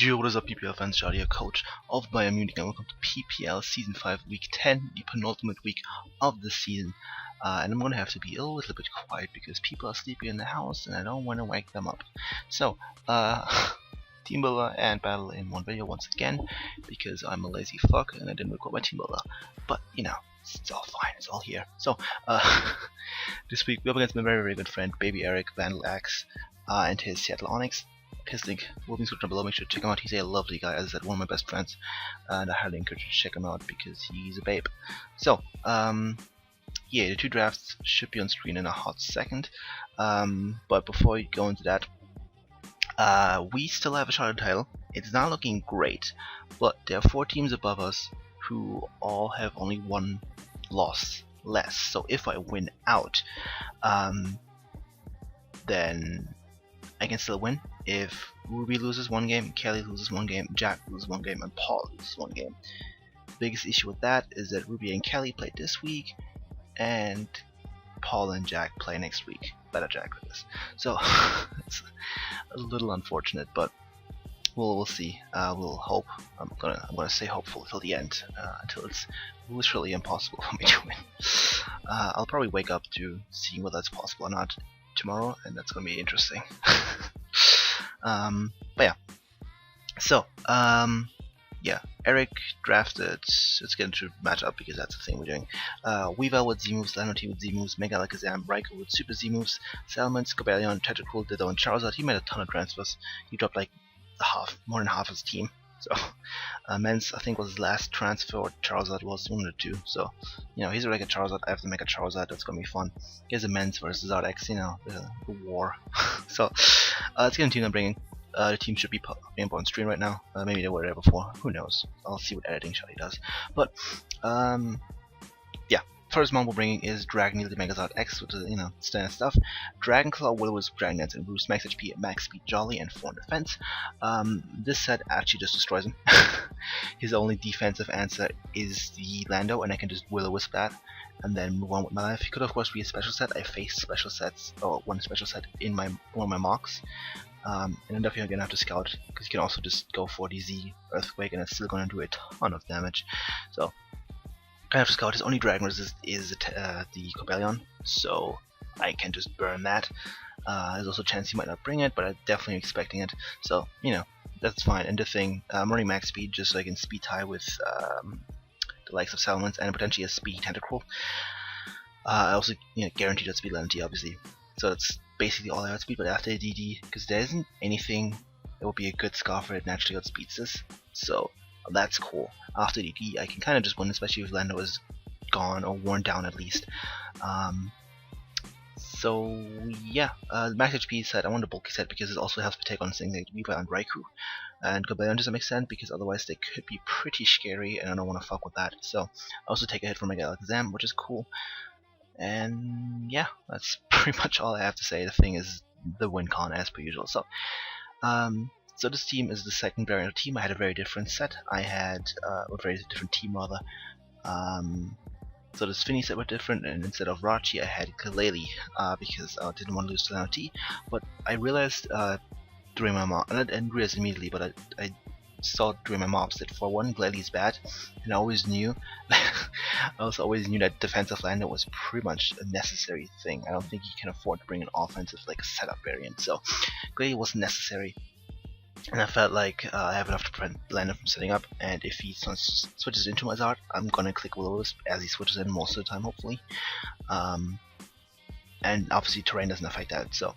Yo, what is up, PPL fans? Shoutout, your coach of Bayern Munich, and welcome to PPL Season 5, Week 10, the penultimate week of the season. And I'm going to have to be a little bit quiet because people are sleeping in the house and I don't want to wake them up. So, team builder and battle in one video once again because I'm a lazy fuck and I didn't record my team builder. But, you know, it's all fine, it's all here. So, this week we're up against my very, very good friend, Baby Eric, Vandal Axe, and his Seattle Onix. His link will be in the description below. Make sure to check him out. He's a lovely guy, as I said, one of my best friends, and I highly encourage you to check him out because he's a babe. So, yeah, the two drafts should be on screen in a hot second. But before we go into that, we still have a shot at the title. It's not looking great, but there are 4 teams above us who all have only 1 loss less. So if I win out, then I can still win. If Ruby loses 1 game, Kelly loses 1 game, Jack loses 1 game, and Paul loses 1 game. The biggest issue with that is that Ruby and Kelly play this week, and Paul and Jack play next week. Better Jack for this. So it's a little unfortunate, but we'll see. We'll hope. I'm gonna stay hopeful till the end, until it's literally impossible for me to win. I'll probably wake up to seeing whether it's possible or not tomorrow, and that's gonna be interesting. But yeah, so yeah, Eric drafted, let's get into matchup because that's the thing we're doing. Weavile with Z moves, Lano with Z moves, Megalakazam, Raikou with super Z moves, Salamence, Cobalion, Tentacruel, Ditto, and Charizard. He made a ton of transfers. He dropped like more than half his team. So Mence, I think, was his last transfer, or Charizard was 1 or 2. So, you know, he's a regular Charizard. I have to make a Charizard. That's gonna be fun. Here's a Mence versus Zardex, you know, the war. So let's get into team I'm bringing. The team should be being put on stream right now. Maybe they were there before. Who knows? I'll see what editing Shelly does. But yeah. First mon we're bringing is Dragoneel the Megazord X, which is, you know, standard stuff. Dragonclaw, Will-O-Wisp, Dragon Dance, and Roost, max HP, max speed, Jolly, and 4 in defense. This set actually just destroys him. His only defensive answer is the Lando, and I can just Will-O-Wisp that and then move on with my life. He could of course be a special set. I faced special sets, or 1 special set in one of my mocks. And I'm definitely gonna have to scout because you can also just go for the Z Earthquake and it's still gonna do a ton of damage. So I have to scout. His only dragon resist is the Cobalion, so I can just burn that. There's also a chance he might not bring it, but I'm definitely expecting it. So, you know, that's fine. And the thing, I'm running max speed just so I can speed tie with the likes of Salamence and potentially a speed Tentacruel. I also, you know, guaranteed that speed Lenity, obviously. So that's basically all I have speed. But after DD, because there isn't anything that would be a good scar for it naturally outspeeds this. So that's cool. After DD, I can kind of just win, especially if Lando is gone or worn down at least. So yeah, the max HP set, I want a bulky set because it also helps me take on things like Weavile and Raikou. And Cobalion doesn't make sense because otherwise they could be pretty scary and I don't want to fuck with that. So I also take a hit from Megalakazam, which is cool. And yeah, that's pretty much all I have to say. The thing is the win con as per usual. So so this team is the second variant of team. I had a very different set. I had a very different team rather. So this Finny set were different, and instead of Rachi I had Kaleli because I didn't want to lose to Lano T. But I realized during my mob, and I didn't realize immediately, but I saw during my mobs that for one, Glalie is bad, and I always knew that defensive Lando was pretty much a necessary thing. I don't think he can afford to bring an offensive like setup variant, so Glalie wasn't necessary. And I felt like I have enough to prevent Lando from setting up, and if he switches into my Zard, I'm gonna click Will-O-Wisp as he switches in most of the time, hopefully. And obviously terrain doesn't affect that, so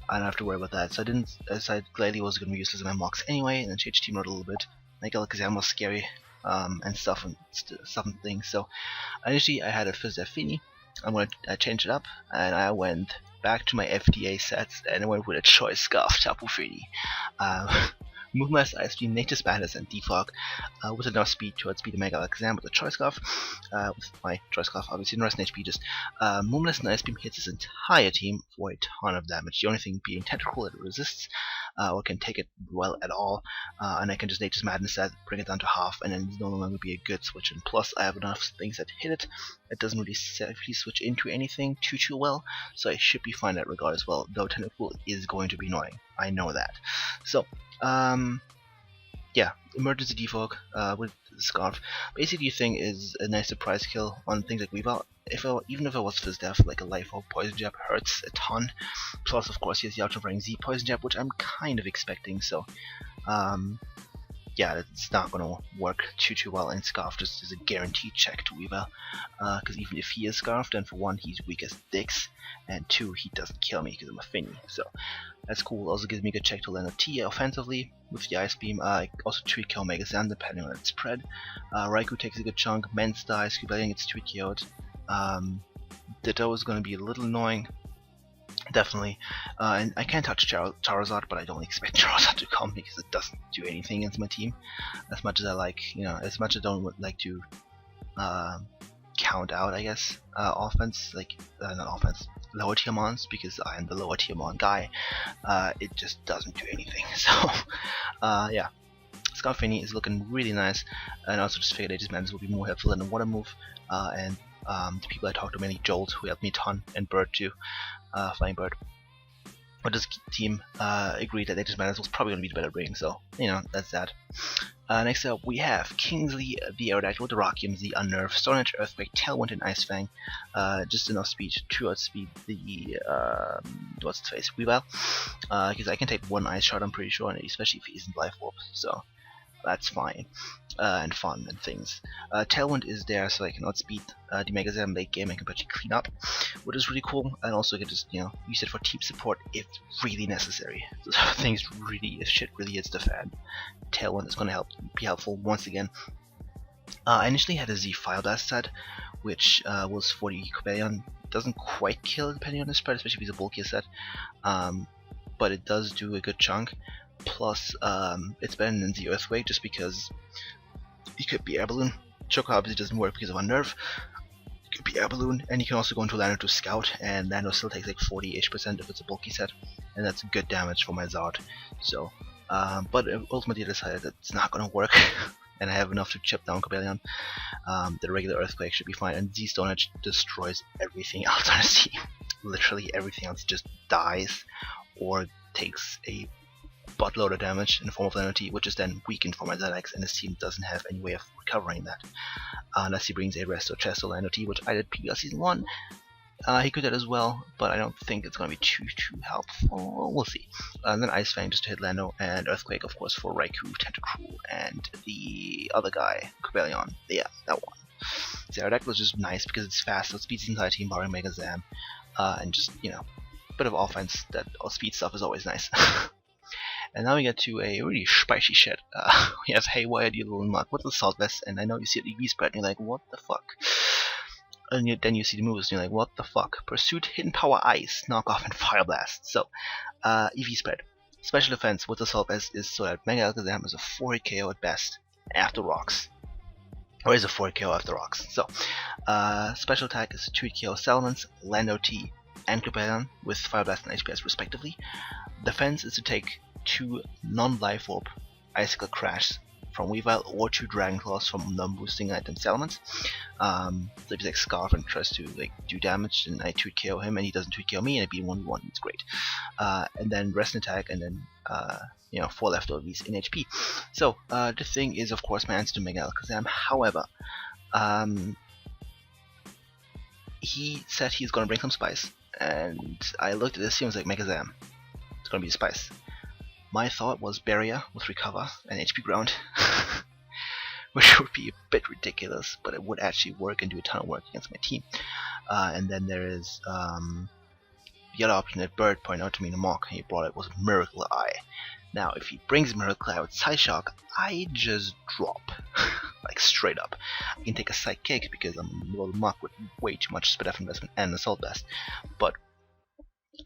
I don't have to worry about that. So I didn't decide Glalie was gonna be useless in my mocks anyway, and then changed team mode a little bit. Megalakazam was scary and stuff and things. So initially I had a Fizzafini. I changed it up, and I went back to my FDA sets and I went with a Choice Scarf Tapu Fini. Moonless, Ice Beam, Nature's Madness, and Defog with enough speed to outspeed the Megalakazam with the Choice Scarf. With my Choice Scarf, obviously, and the rest in HP. Just Moonless and Ice Beam hits his entire team for a ton of damage. The only thing being Tentacruel that it resists, or can take it well at all, and I can just Nature's Madness that, bring it down to half, and then it's no longer be a good switch. And plus, I have enough things that hit it. It doesn't really safely switch into anything too well, so I should be fine in that regard as well. Though Tentacruel is going to be annoying, I know that. So yeah, emergency defog with the scarf. Basically, the thing is a nice surprise kill on things like Weavile. Even if I was Fizz Death, like a life or poison jab hurts a ton. Plus, of course, he has the ultra running Z poison jab, which I'm kind of expecting. So, yeah, it's not gonna work too well. And Scarf just is a guaranteed check to Weavile, because even if he is Scarfed, then for one, he's weak as dicks, and two, he doesn't kill me because I'm a Finny. So that's cool. Also gives me a good check to land a T offensively with the Ice Beam. I also tweet kill Megazan depending on its spread. Raikou takes a good chunk. Mens dies. Cubelian gets tweet killed. Ditto is going to be a little annoying. Definitely, and I can touch Charizard, but I don't expect Charizard to come because it doesn't do anything against my team. As much as I like, as much as I don't like to count out, I guess, offense, like not offense, lower tier mons, because I am the lower tier mon guy. It just doesn't do anything. So, yeah. Scarfini is looking really nice, and also just figured Aegis will be more helpful than the water move, and the people I talked to, mainly Jolt, who helped me a ton, and Bird too, Flying Bird. But this team agreed that Aegis was probably going to be the better bring, so, that's that. Next up, we have Kingsley, the Aerodactyl, the Rockium, the Unnerve, Stone Edge, Earthquake, Tailwind, and Ice Fang. Just enough speed to outspeed the, what's its face, Weavile. Because I can take one Ice Shot, I'm pretty sure, and especially if he isn't Life Orb, so that's fine. And fun and things. Tailwind is there so I can outspeed the Megazam late game and can actually clean up, which is really cool, and also can just, use it for team support if really necessary. So if shit really hits the fan, Tailwind is going to be helpful once again. I initially had a Z Fire Blast set, which was 40 Cobalion. Doesn't quite kill depending on the spread, especially if he's a bulkier set, but it does do a good chunk. Plus, it's better than the Earthquake just because he could be Air Balloon. Choco obviously doesn't work because of Unnerve. It could be Air Balloon, and you can also go into Lando to Scout, and Lando still takes like 40-ish% if it's a bulky set, and that's good damage for my Zard. So, but ultimately I decided that it's not gonna work, and I have enough to chip down Cobalion. The regular Earthquake should be fine, and Z Stone Edge destroys everything else on his team. Literally everything else just dies or takes a buttload of damage in the form of Lenity, which is then weakened for my Zylex, and his team doesn't have any way of recovering that. Unless he brings a Resto Chest or Lenity, which I did PPL Season 1. He could do that as well, but I don't think it's going to be too helpful. We'll see. And then Ice Fang just to hit Lando, and Earthquake, of course, for Raikou, Tentacruel, and the other guy, Cobalion. Yeah, that one. The Aerodactyl is just nice because it's fast, so it speeds the entire team, barring Megazam, and just, bit of offense that speed stuff is always nice. And now we get to a really spicy shit. We have Haywire, the little mug with the Salt Vest, and I know you see the EV spread and you're like, what the fuck? And then you see the moves and you're like, what the fuck? Pursuit, Hidden Power, Ice, Knockoff, and Fire Blast. So, EV spread. Special defense with the Salt Vest is so that Mega Alakazam is a 4 KO at best after rocks. Or is a 4 KO after rocks. So, special attack is 2 KO Salamence, Lando T, and Cobalion with Fire Blast and HPS respectively. Defense is to take 2 non-life orb Icicle Crash from Weavile or 2 Dragon Claws from non-boosting item Salamence. So if he's like Scarf and tries to do damage, and I 2 KO him and he doesn't 2 KO me, and I beat 1v1, it's great. And then rest and attack, and then 4 leftovers in HP. So the thing is, of course, my answer to Mega Alakazam. However, he said he's gonna bring some spice, and I looked at this and was like, Megazam, it's gonna be a spice. My thought was Barrier with Recover and HP Ground, which would be a bit ridiculous, but it would actually work and do a ton of work against my team. And then there is the other option that Bird pointed out to me in the mock, he brought it, was Miracle Eye. Now, if he brings Miracle Eye with Psyshock, I just drop. Like, straight up. I can take a Psychic because I'm a little muck with way too much Speed F investment and Assault Vest. But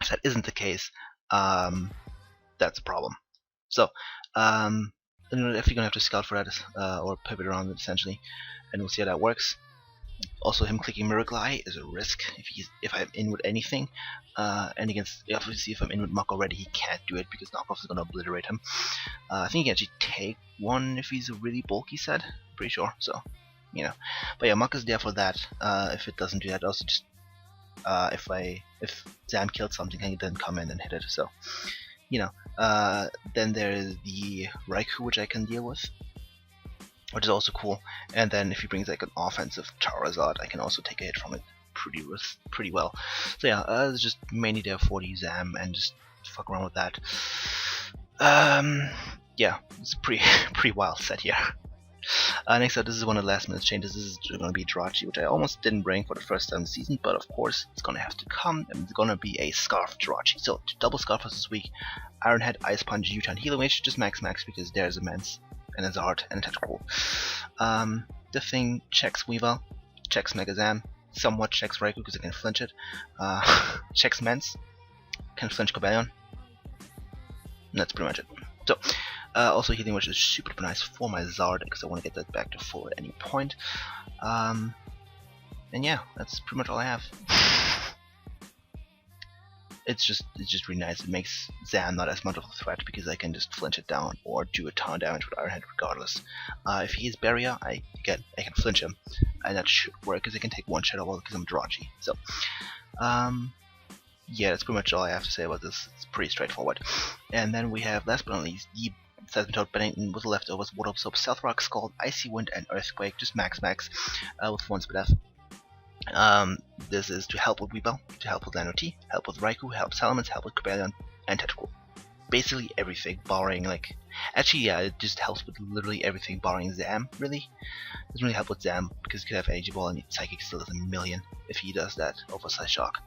if that isn't the case, that's a problem. So, I'm definitely gonna have to scout for that, or pivot around it essentially, and we'll see how that works. Also, him clicking Miracle Eye is a risk if I'm in with anything, and obviously if I'm in with Muck already, he can't do it because Knockoff is gonna obliterate him. I think he can actually take one if he's a really bulky set, pretty sure. So, but yeah, Muck is there for that. If it doesn't do that, also just if Zam killed something, I can then come in and hit it. So, Then there is the Raikou, which I can deal with, which is also cool. And then if he brings like an offensive Charizard, I can also take a hit from it pretty well. So yeah, it's just mainly there for the Zam and just fuck around with that. Yeah, it's a pretty wild set here. Next up, this is one of the last minute changes. This is going to be Jirachi, which I almost didn't bring for the first time this season, but of course it's going to have to come, and it's going to be a Scarf Jirachi. So to double Scarf us this week, Iron Head, Ice Punch, U-Turn, Healing Witch, just max because there's immense, and there's a heart and a tentacle. The thing checks Weavile, checks Megazam, somewhat checks Raikou because it can flinch it, checks Mence, can flinch Cobalion, and that's pretty much it. So, also Healing Witch is super nice for my Zard because I want to get that back to full at any point. And yeah, that's pretty much all I have. It's just really nice. It makes Zam not as much of a threat because I can just flinch it down or do a ton of damage with Iron Head regardless. If he is Barrier, I can flinch him, and that should work because I can take one Shadow Ball because I'm Jirachi. So, yeah, that's pretty much all I have to say about this. It's pretty straightforward. And then we have, last but not least, the Seismitoad Bennington with the leftovers, Water Soap, Stealth Rock, Scald, Icy Wind, and Earthquake, just max with 1 speed F. This is to help with Weavile, to help with Lano-T, help with Raikou, help Salamence, help with Cobalion, and Tentacool. Basically everything, barring like... Actually, yeah, it just helps with literally everything barring Zam, really. It doesn't really help with Zam, because you could have Energy Ball and Psychic still does a million if he does that Oversized Shock.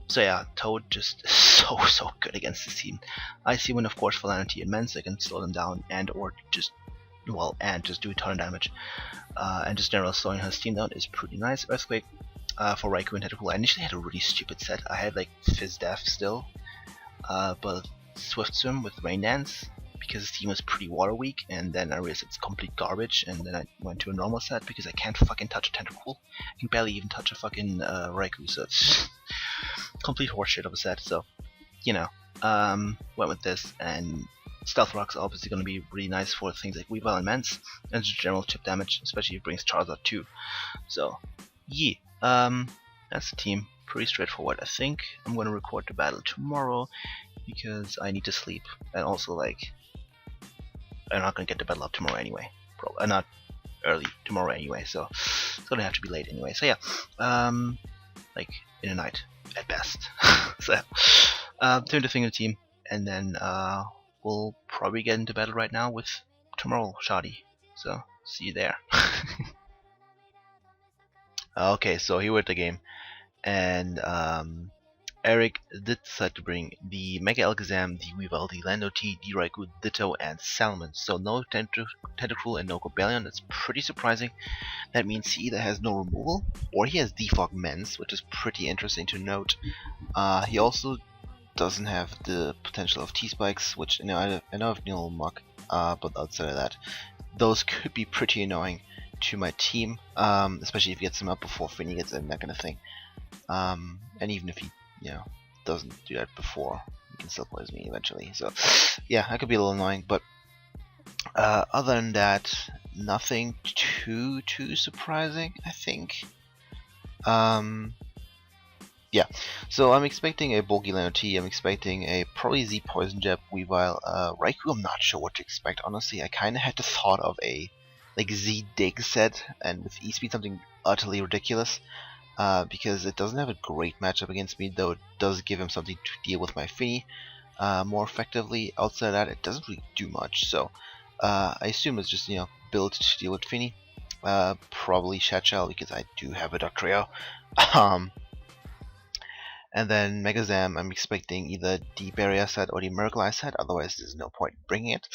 So yeah, Toad just so good against this team. Icy Wind, of course, for Lano-T and Mence, I can slow them down and just do a ton of damage. And just general slowing his team down is pretty nice. Earthquake for Raikou and Tentacool. I initially had a really stupid set. I had like Fizz Def still, but Swift Swim with Rain Dance because his team was pretty water weak, and then I realized it's complete garbage, and then I went to a normal set because I can't fucking touch a Tentacool. I can barely even touch a fucking Raikou, so it's complete horseshit of a set. So, you know, went with this, and Stealth Rock's obviously going to be really nice for things like Weavile and Mence, and just general chip damage, especially if it brings Charizard too. So, yeah, that's the team. Pretty straightforward. I think I'm going to record the battle tomorrow because I need to sleep, and also like I'm not going to get the battle up tomorrow anyway. Probably not early tomorrow anyway, so it's going to have to be late anyway. So yeah, like in a night at best. So doing the thing of the team, and then we'll probably get into battle right now with tomorrow Shadi. So see you there. Okay, so here we're at the game, and Eric did decide to bring the Mega Alakazam, the Weavile, the Lano-T, the Raikou, Ditto, and Salamence. So no Tentacool and no Cobalion. That's pretty surprising. That means he either has no removal or he has Defog Mence, which is pretty interesting to note. He also doesn't have the potential of T-Spikes, which I know of Neil Muck, but outside of that, those could be pretty annoying to my team, especially if he gets them up before Finny gets in, that kind of thing. And even if he, doesn't do that before, he can still poison me eventually. So, yeah, that could be a little annoying, but other than that, nothing too surprising, I think. Yeah, so I'm expecting a bulky Lano-T, I'm expecting a probably Z Poison Jab Weavile. Raikou, I'm not sure what to expect, honestly. I kind of had the thought of a like Z Dig set, and with E-Speed something utterly ridiculous, because it doesn't have a great matchup against me, though it does give him something to deal with my Finny more effectively. Outside of that, it doesn't really do much, so I assume it's just, built to deal with Finny. Probably Shachel, because I do have a Dugtrio. And then Megazam, I'm expecting either the Barrier set or the Miracle Eye set, otherwise there's no point in bringing it.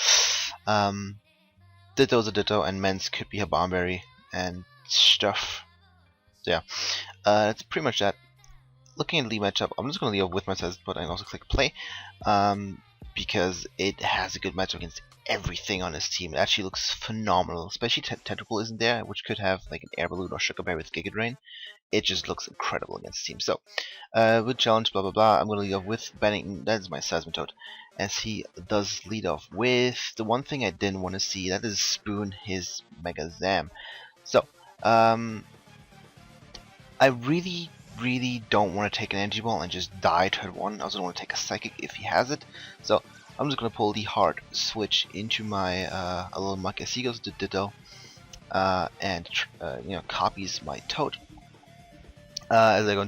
Ditto's a Ditto, and Mence could be a Barberry and stuff. So yeah, that's pretty much that. Looking at the matchup, I'm just going to leave with my says, but I can also click play, because it has a good matchup against everything on this team. It actually looks phenomenal, especially Tentacool isn't there, which could have like an Air Balloon or Sugar Berry with Giga Drain. It just looks incredible against the team. So, with challenge, blah blah blah, I'm going to lead off with Bennington. That is my Seismitoad, as he does lead off with the one thing I didn't want to see, that is Spoon his Megazam. So, I really really don't want to take an energy ball and just die turn 1. I also don't want to take a psychic if he has it. So I'm just gonna pull the hard switch into my a little muck as he goes to Ditto, and you know, copies my toad as I go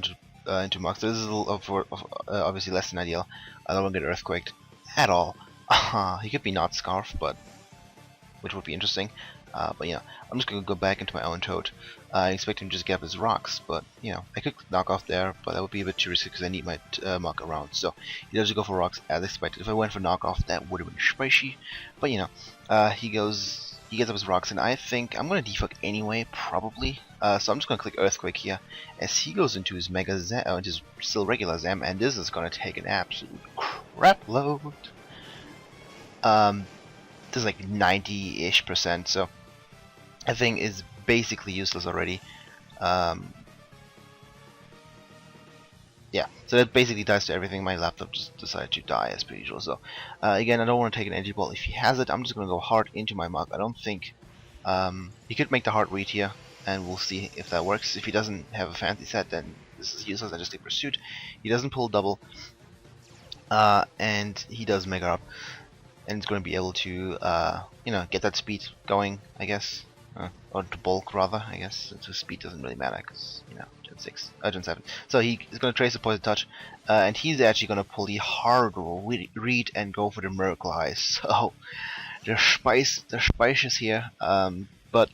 into muck. So this is a little obviously less than ideal. I don't want to get earthquaked at all. He could be not scarf, but which would be interesting. But you know, I'm just gonna go back into my own toad. I expect him to just get up his rocks, but you know, I could knock off there, but that would be a bit too risky because I need my muck around. So he does go for rocks as expected. If I went for knockoff, that would have been spicy. But you know, he gets up his rocks, and I think I'm gonna defog anyway, probably. So I'm just gonna click earthquake here as he goes into his mega zam, into his still regular zam, and this is gonna take an absolute crap load. This is like 90-ish%, so I think is basically useless already. Yeah, so that basically dies to everything. My laptop just decided to die as per usual. So again, I don't want to take an energy ball. If he has it, I'm just going to go hard into my mug. I don't think he could make the hard read here, and we'll see if that works. If he doesn't have a fancy set, then this is useless. I just take pursuit. He doesn't pull double, and he does mega up, and it's going to be able to you know, get that speed going, I guess. Or to bulk rather, I guess. So speed doesn't really matter because, you know, Gen 7. So he is going to trace the poison touch, and he's actually going to pull the hard read and go for the miracle eyes. So the spice is here. But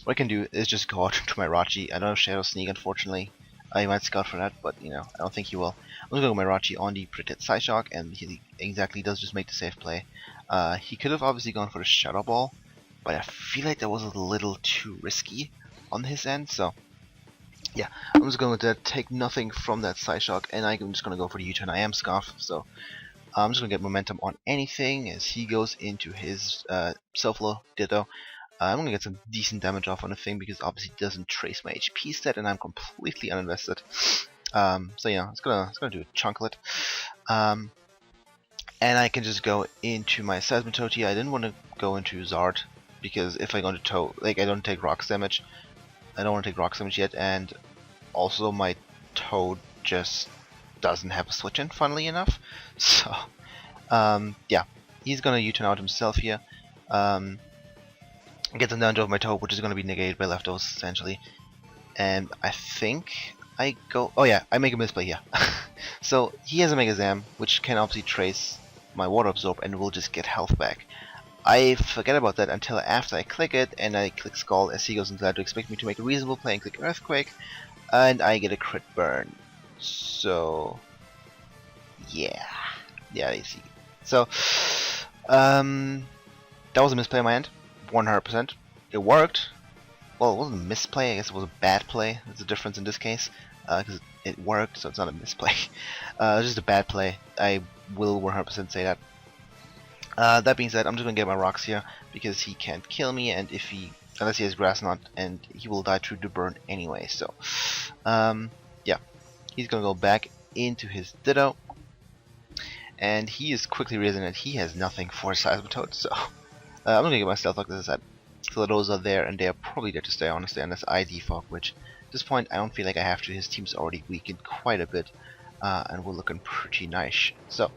what I can do is just go out to my Rachi. I don't have Shadow Sneak, unfortunately. I might scout for that, but you know, I don't think he will. I'm going to go with my Rachi on the predicted Side Shock, and he exactly does just make the safe play. He could have obviously gone for the Shadow Ball, but I feel like that was a little too risky on his end, so yeah, I'm just going to take nothing from that Side Shock, and I'm just going to go for the U-turn. I am Scarf, so I'm just going to get momentum on anything as he goes into his Self-Low Ditto. I'm going to get some decent damage off on the thing because obviously it doesn't trace my HP stat, and I'm completely uninvested. So yeah, it's gonna do a chunklet. And I can just go into my Seismitoad here. I didn't want to go into Zard because if I go into Toad, like, I don't take rocks damage. I don't want to take rocks damage yet, and also my Toad just doesn't have a switch in, funnily enough. So yeah, he's gonna U-turn out himself here. Get the down of my Toad, which is gonna be negated by leftovers essentially. And I think I go. Oh yeah, I make a misplay here. So he has a Mega Zam, which can obviously trace my Water Absorb and will just get health back. I forget about that until after I click it, and I click Skull as he goes into that to expect me to make a reasonable play and click Earthquake, and I get a crit burn. So yeah, you see. So that was a misplay on my end, 100%. It worked. Well, it wasn't a misplay. I guess it was a bad play. There's a difference in this case because it worked, so it's not a misplay. It's just a bad play. I will 100% say that. That being said, I'm just gonna get my rocks here because he can't kill me, and if he, unless he has Grass Knot, and he will die through the burn anyway. So, yeah, he's gonna go back into his Ditto, and he is quickly realizing that he has nothing for Seismitoad. So, I'm gonna get my Stealth Lock, as I said. So those are there, and they are probably there to stay, honestly, unless I defog, which at this point I don't feel like I have to. His team's already weakened quite a bit, and we're looking pretty nice. So,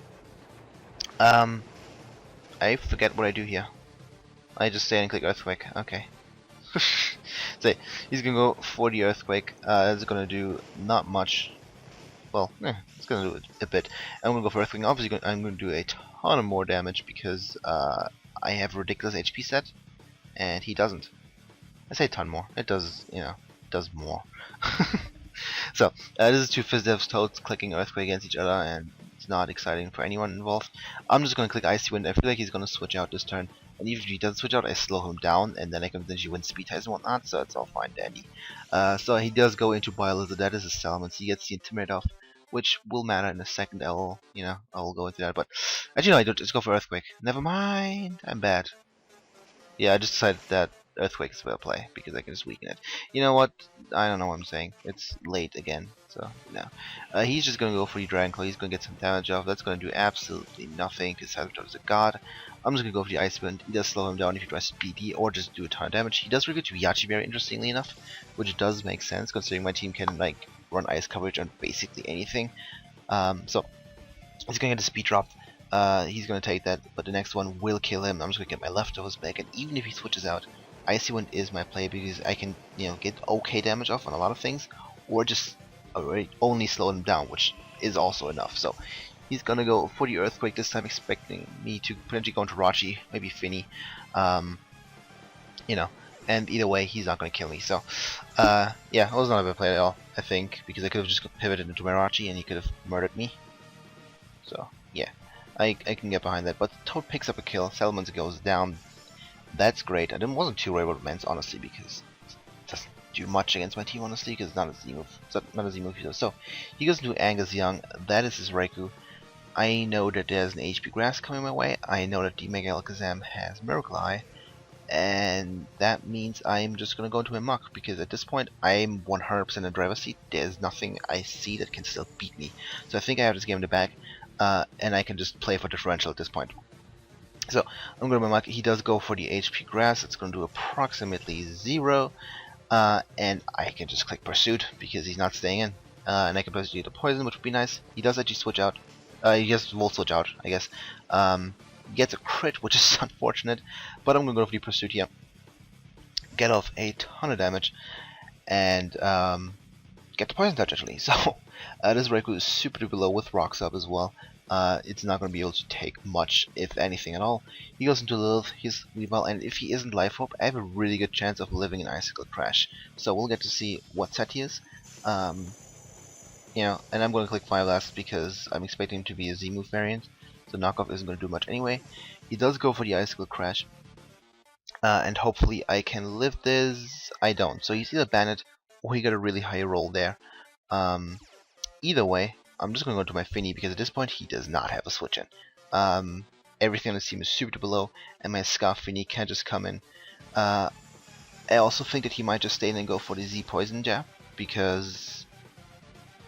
I forget what I do here. I just stay and click Earthquake. Okay. So he's gonna go for the Earthquake. It's gonna do not much. Well, it's gonna do a bit. I'm gonna go for Earthquake. Obviously, I'm gonna do a ton of more damage because I have a ridiculous HP set, and he doesn't. I say a ton more. It does, you know, does more. So this is two Fizdevs Toads clicking Earthquake against each other, and it's not exciting for anyone involved. I'm just gonna click Icy Wind. I feel like he's gonna switch out this turn, and even if he doesn't switch out, I slow him down, and then I can potentially win speed ties and whatnot. So it's all fine, dandy. So he does go into Biolizard. That is his Salamence. He gets the Intimidate off, which will matter in a second. I will go into that. But actually, no, I don't. Just go for Earthquake. Never mind. I'm bad. Yeah, I just decided that Earthquake is a better play because I can just weaken it. You know what? I don't know what I'm saying. It's late again, so no. He's just gonna go for the Dragon Claw. He's gonna get some damage off. That's gonna do absolutely nothing because Seismitoad is a god. I'm just gonna go for the Ice Wind. He does slow him down if he tries to PD or just do a ton of damage. He does really good to Yachi Berry, interestingly enough, which does make sense considering my team can like run ice coverage on basically anything. So he's gonna get a speed drop. He's gonna take that, but the next one will kill him. I'm just gonna get my leftovers back, and even if he switches out, Icy Wind is my play because I can, get okay damage off on a lot of things, or just only slow him down, which is also enough. So he's gonna go for the Earthquake this time, expecting me to potentially go into Rachi, maybe Finny, and either way, he's not gonna kill me. So, yeah, it was not a bad play at all, I think, because I could have just pivoted into my Rachi and he could have murdered me. So, yeah, I can get behind that. But Toad picks up a kill, Salamence goes down. That's great. I wasn't too worried about Mance, honestly, because it doesn't do much against my team, honestly, because it's not a Z move. It's not a Z move either. So, he goes into Angus Young. That is his Raikou. I know that there's an HP Grass coming my way. I know that the Mega Alakazam has Miracle Eye. And that means I'm just gonna go into my Muck, because at this point I'm 100% in the driver's seat. There's nothing I see that can still beat me. So I think I have this game in the bag, and I can just play for differential at this point. So I'm going to Muck. He does go for the HP Grass. It's going to do approximately 0, and I can just click Pursuit because he's not staying in, and I can potentially do the Poison, which would be nice. He does actually switch out. He just will switch out, I guess. Gets a crit, which is unfortunate, but I'm going to go for the Pursuit here. Get off a ton of damage, and get the Poison Touch actually. So this Raikou is super duper low with Rocks up as well. It's not going to be able to take much, if anything at all. He goes into Lilith, he's Weavile, and if he isn't Life Orb, I have a really good chance of living in Icicle Crash. So we'll get to see what set he is. And I'm going to click Fire Blast because I'm expecting him to be a Z-move variant. So knockoff isn't going to do much anyway. He does go for the Icicle Crash. And hopefully I can live this. I don't. So he's either Bandit or he got a really high roll there. Either way, I'm just going to go to my Finny because at this point he does not have a switch in. Everything on the team is super below, and my Scarf Finny can't just come in. I also think that he might just stay in and go for the Z Poison jab because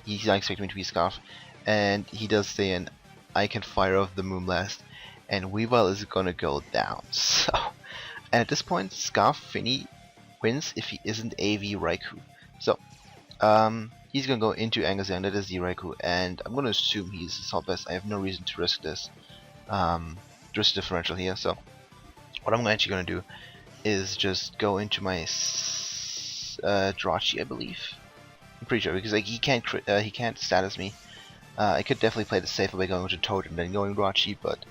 he's not expecting me to be Scarf, and he does stay in. I can fire off the Moonblast, and Weavile is gonna go down. So, and at this point, Scarf Finny wins if he isn't AV Raikou. So, he's gonna go into Angus Young, that is the Raikou, and I'm gonna assume he's Assault Vest. I have no reason to risk this. Risk differential here. So, what I'm actually gonna do is just go into my Drachi, I believe. I'm pretty sure because he can't status me. I could definitely play the safer by going into Toad and then going Drachi, but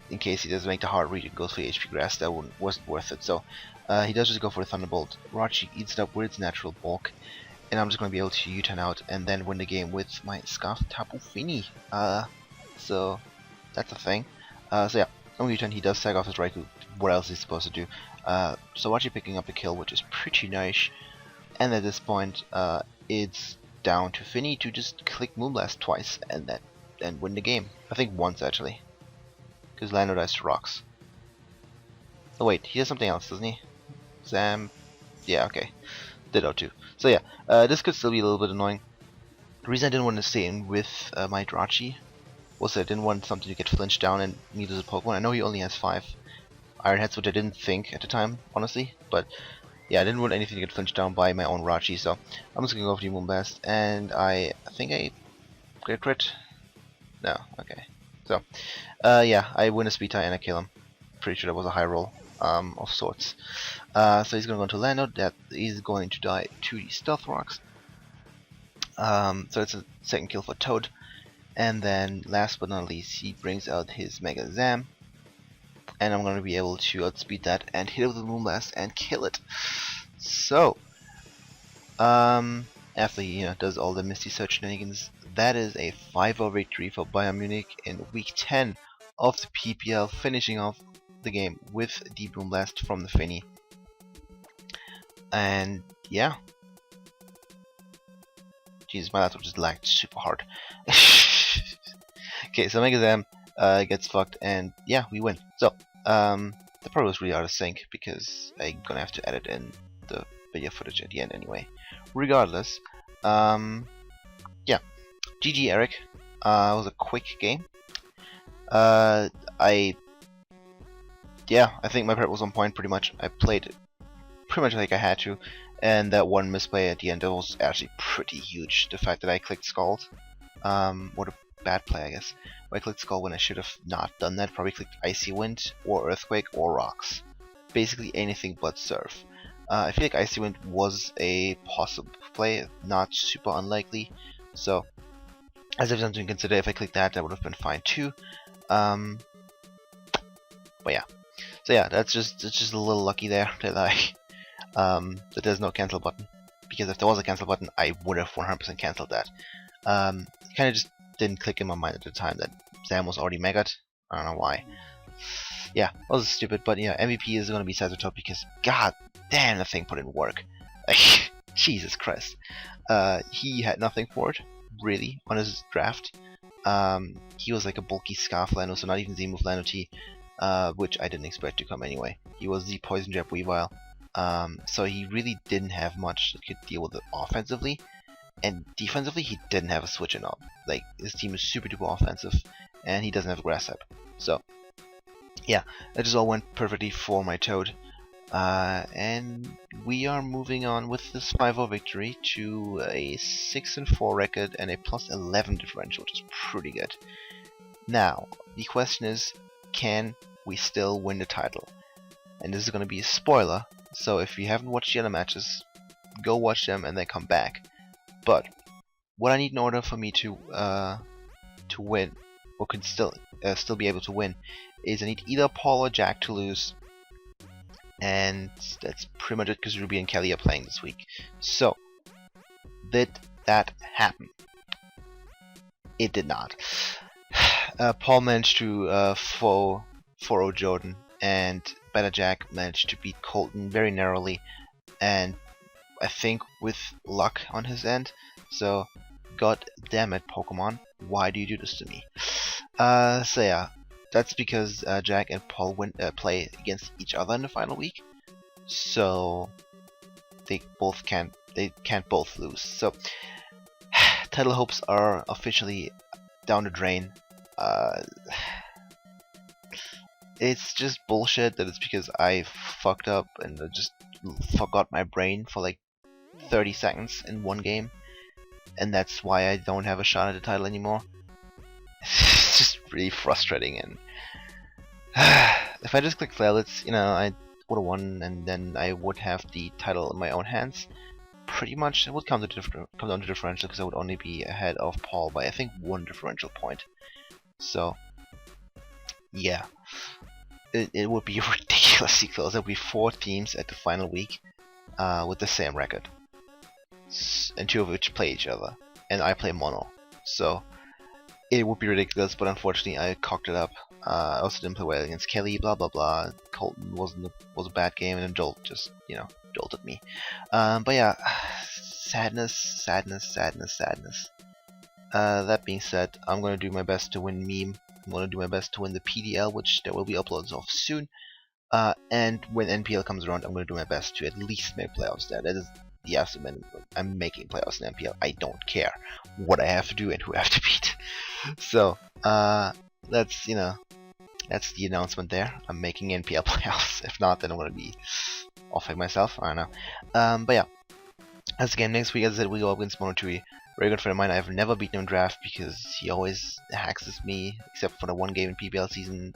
in case he doesn't make the hard read and goes for the HP Grass, that wasn't worth it. So he does just go for the Thunderbolt. Drachi eats it up with its natural bulk, and I'm just going to be able to U-turn out and then win the game with my Scarf Tapu Fini. So that's a thing. So yeah, on U-turn he does sag off his Raikou. What else is he supposed to do? So Drachi picking up a kill, which is pretty nice. And at this point, it's down to Finny to just click Moonblast twice and then win the game. I think once actually, because Lando dies to Rocks. Oh wait, he does something else, doesn't he? Zam, yeah, okay, Ditto too. So yeah, this could still be a little bit annoying. The reason I didn't want to stay in with my Drachi was that I didn't want something to get flinched down and me lose a Pokemon. I know he only has 5 Iron Heads, which I didn't think at the time, honestly, but yeah, I didn't want anything to get flinched down by my own Rachi, so I'm just gonna go for the Moonblast, and I think I get a crit. No, okay. So, yeah, I win a speed tie and I kill him. Pretty sure that was a high roll of sorts. So he's gonna go into Lando. That is going to die to the Stealth Rocks. So it's a second kill for Toad, and then last but not least, he brings out his Mega Zam. And I'm going to be able to outspeed that and hit it with the Moonblast and kill it. So, after he does all the Misty Search shenanigans, that is a 5-0 victory for Bayern Munich in week 10 of the PPL, finishing off the game with the Moonblast from the Finny. And yeah, Jesus, my laptop just lagged super hard. Okay, so Mega Zam gets fucked, and yeah, we win. So, the probably was really out of sync because I'm gonna have to edit in the video footage at the end anyway. Regardless, yeah, GG Eric. It was a quick game. I think my prep was on point pretty much. I played pretty much like I had to, And that one misplay at the end, that was actually pretty huge. The fact that I clicked Scald, what a bad play, I guess. I clicked Scald when I should have not done that. Probably clicked Icy Wind or Earthquake or Rocks. Basically anything but Surf. I feel like Icy Wind was a possible play, not super unlikely. So, as if something to consider, if I clicked that, that would have been fine too. But yeah. So yeah, it's just a little lucky there that that there's no cancel button. Because if there was a cancel button, I would have 100% cancelled that. Kind of just didn't click in my mind at the time that Sam was already megaed. I don't know why. Yeah, that was stupid, but yeah, MVP is going to be Sazertop because god damn, the thing put in work. Like, Jesus Christ. He had nothing for it, really, on his draft. He was like a bulky Scarf Lano, so not even Z-move Lano T, which I didn't expect to come anyway. He was the Poison Jab Weavile, so he really didn't have much that could deal with it offensively. And defensively, he didn't have a switch up. Like, his team is super duper offensive, and he doesn't have a Grass type. So, yeah, that just all went perfectly for my Toad. And we are moving on with this 5-0 victory to a 6-4 record and a +11 differential, which is pretty good. Now, the question is, can we still win the title? And this is going to be a spoiler, so if you haven't watched the other matches, go watch them and then come back. But what I need in order for me to win, or can still be able to win, is I need either Paul or Jack to lose, and that's pretty much it because Ruby and Kelly are playing this week. So, did that happen? It did not. Paul managed to 4-0 Jordan, and Better Jack managed to beat Colton very narrowly, and I think with luck on his end. So, god damn it, Pokemon, why do you do this to me? So yeah, that's because Jack and Paul play against each other in the final week, so they can't both lose. So title hopes are officially down the drain. It's just bullshit that it's because I fucked up and just forgot my brain for like 30 seconds in one game, and that's why I don't have a shot at the title anymore. It's just really frustrating, and if I just click Flailets, you know, I would have won, and then I would have the title in my own hands. Pretty much, it would come down to differential because I would only be ahead of Paul by I think 1 differential point. So, yeah, it would be ridiculously close. There would be 4 teams at the final week with the same record, and 2 of which play each other, and I play mono. So it would be ridiculous, but unfortunately I cocked it up. I also didn't play well against Kelly, blah blah blah. Colton was a bad game, and then Jolt just, you know, jolted me. But yeah, sadness. That being said, I'm gonna do my best to win meme. I'm gonna do my best to win the PDL, which there will be uploads of soon. And when NPL comes around, I'm gonna do my best to at least make playoffs there. That is the absolute minimum. I'm making playoffs in NPL. I don't care what I have to do and who I have to beat. So, that's, you know, that's the announcement there. I'm making NPL playoffs. If not, then I'm gonna be offing myself. I don't know. But yeah, as again, next week, as I said, we go up against Monotui. Very good friend of mine. I've never beaten him in draft because he always hacks me, except for the one game in PPL season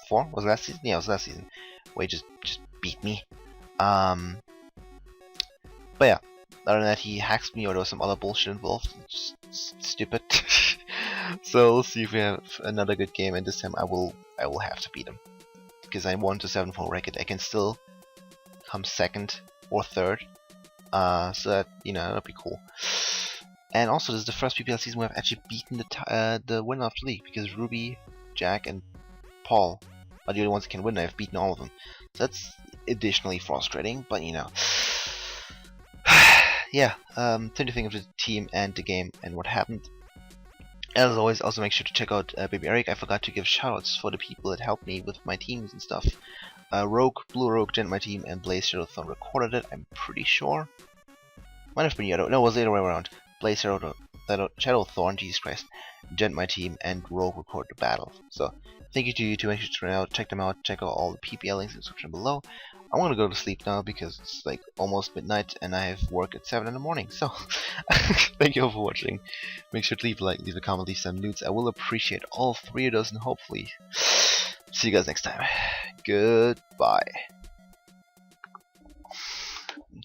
4. Was it last season? Yeah, it was last season. Where he just beat me. But yeah, other than that, he hacks me, or there was some other bullshit involved. Just stupid. So we'll see if we have another good game, and this time I will have to beat him because I want a 7-4 record. I can still come 2nd or 3rd. So that, you know, that'll be cool. And also, this is the first PPL season where I've actually beaten the winner of the league, because Ruby, Jack, and Paul are the only ones that can win. I've beaten all of them. So that's additionally frustrating, but you know. Yeah, time to think of the team and the game and what happened. As always, also make sure to check out Baby Eric. I forgot to give shoutouts for the people that helped me with my teams and stuff. Rogue, Blue Rogue joined my team, and Blaze Shadowthorn recorded it, I'm pretty sure. Might have been Yodo. No, it was the other way around. Blaze Shadowthorn Shadow Thorn, Jesus Christ, Gent my team, and Rogue record the battle. So thank you to you two. Make sure to try out, check them out, check out all the PPL links in the description below. I'm gonna go to sleep now because it's like almost midnight and I have work at 7 in the morning. So thank you all for watching. Make sure to leave a like, leave a comment, leave some nudes. I will appreciate all 3 of those, and hopefully see you guys next time. Goodbye.